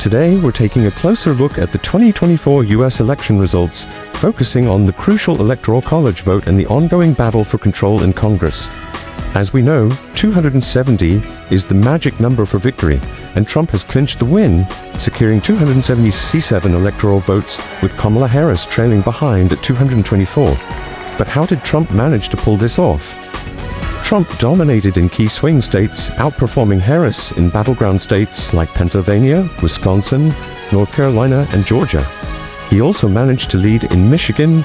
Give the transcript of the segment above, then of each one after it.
Today, we're taking a closer look at the 2024 US election results, focusing on the crucial Electoral College vote and the ongoing battle for control in Congress. As we know, 270 is the magic number for victory, and Trump has clinched the win, securing 277 electoral votes, with Kamala Harris trailing behind at 224. But how did Trump manage to pull this off? Trump dominated in key swing states, outperforming Harris in battleground states like Pennsylvania, Wisconsin, North Carolina, and Georgia. He also managed to lead in Michigan,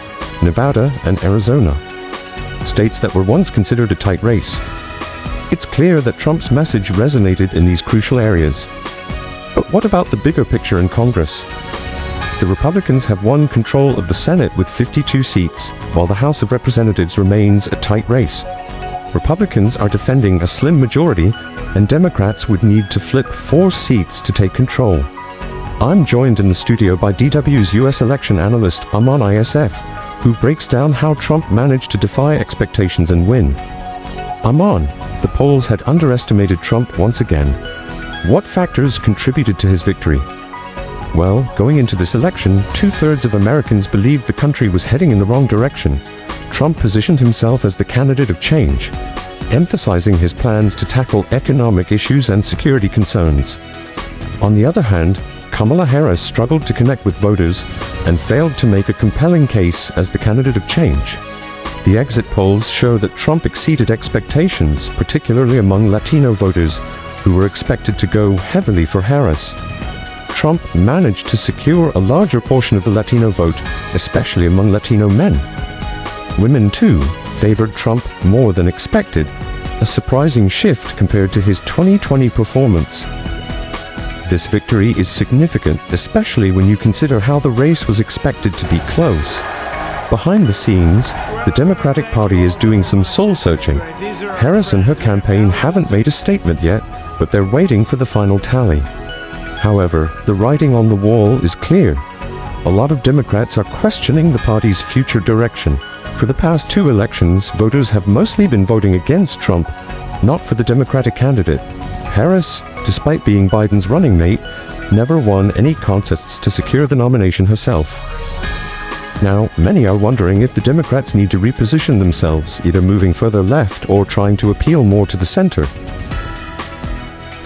Nevada, and Arizona, states that were once considered a tight race. It's clear that Trump's message resonated in these crucial areas. But what about the bigger picture in Congress? The Republicans have won control of the Senate with 52 seats, while the House of Representatives remains a tight race. Republicans are defending a slim majority, and Democrats would need to flip 4 seats to take control. I'm joined in the studio by DW's US election analyst Aman ISF, who breaks down how Trump managed to defy expectations and win. Aman, the polls had underestimated Trump once again. What factors contributed to his victory? Well, going into this election, 2/3 of Americans believed the country was heading in the wrong direction. Trump positioned himself as the candidate of change, emphasizing his plans to tackle economic issues and security concerns. On the other hand, Kamala Harris struggled to connect with voters and failed to make a compelling case as the candidate of change. The exit polls show that Trump exceeded expectations, particularly among Latino voters, who were expected to go heavily for Harris. Trump managed to secure a larger portion of the Latino vote, especially among Latino men. Women, too, favored Trump more than expected, a surprising shift compared to his 2020 performance. This victory is significant, especially when you consider how the race was expected to be close. Behind the scenes, the Democratic Party is doing some soul-searching. Harris and her campaign haven't made a statement yet, but they're waiting for the final tally. However, the writing on the wall is clear. A lot of Democrats are questioning the party's future direction. For the past 2 elections, voters have mostly been voting against Trump, not for the Democratic candidate. Harris, despite being Biden's running mate, never won any contests to secure the nomination herself. Now, many are wondering if the Democrats need to reposition themselves, either moving further left or trying to appeal more to the center.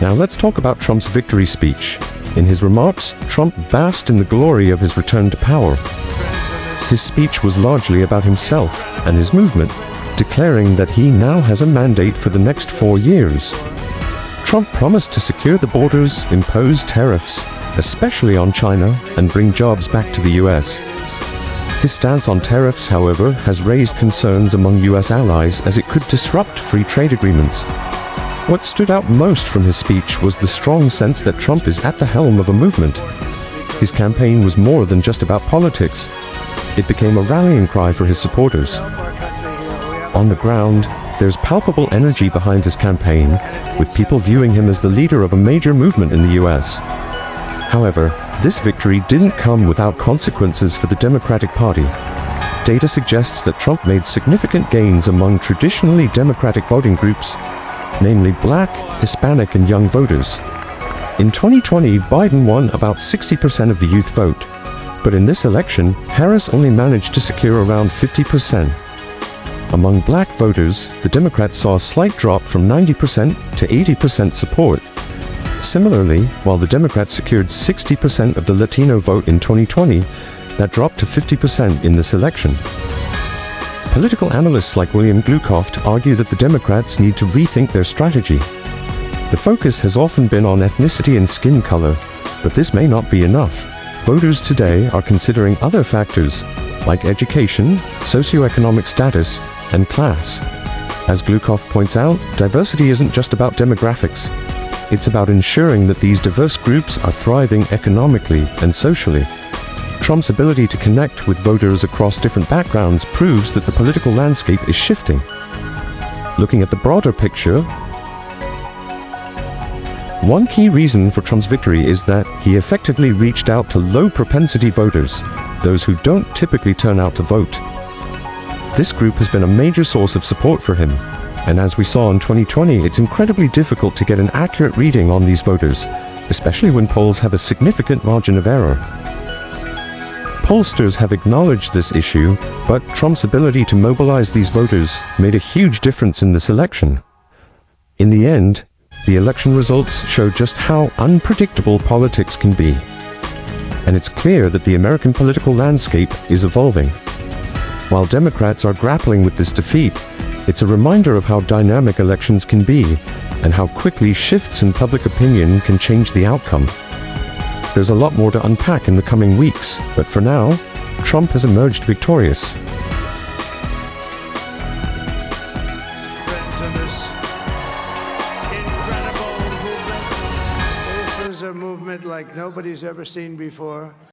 Now let's talk about Trump's victory speech. In his remarks, Trump basked in the glory of his return to power. His speech was largely about himself and his movement, declaring that he now has a mandate for the next 4 years. Trump promised to secure the borders, impose tariffs, especially on China, and bring jobs back to the US. His stance on tariffs, however, has raised concerns among US allies as it could disrupt free trade agreements. What stood out most from his speech was the strong sense that Trump is at the helm of a movement. His campaign was more than just about politics. It became a rallying cry for his supporters. On the ground, there's palpable energy behind his campaign, with people viewing him as the leader of a major movement in the US. However, this victory didn't come without consequences for the Democratic Party. Data suggests that Trump made significant gains among traditionally Democratic voting groups, namely Black, Hispanic, and young voters. In 2020, Biden won about 60% of the youth vote. But in this election, Harris only managed to secure around 50%. Among Black voters, the Democrats saw a slight drop from 90% to 80% support. Similarly, while the Democrats secured 60% of the Latino vote in 2020, that dropped to 50% in this election. Political analysts like William Glukoft argue that the Democrats need to rethink their strategy. The focus has often been on ethnicity and skin color, but this may not be enough. Voters today are considering other factors, like education, socioeconomic status, and class. As Glukoft points out, diversity isn't just about demographics. It's about ensuring that these diverse groups are thriving economically and socially. Trump's ability to connect with voters across different backgrounds proves that the political landscape is shifting. Looking at the broader picture, one key reason for Trump's victory is that he effectively reached out to low-propensity voters, those who don't typically turn out to vote. This group has been a major source of support for him, and as we saw in 2020, it's incredibly difficult to get an accurate reading on these voters, especially when polls have a significant margin of error. Pollsters have acknowledged this issue, but Trump's ability to mobilize these voters made a huge difference in this election. In the end, the election results show just how unpredictable politics can be. And it's clear that the American political landscape is evolving. While Democrats are grappling with this defeat, it's a reminder of how dynamic elections can be, and how quickly shifts in public opinion can change the outcome. There's a lot more to unpack in the coming weeks, but for now, Trump has emerged victorious. Friends of this incredible movement. This was a movement like nobody's ever seen before.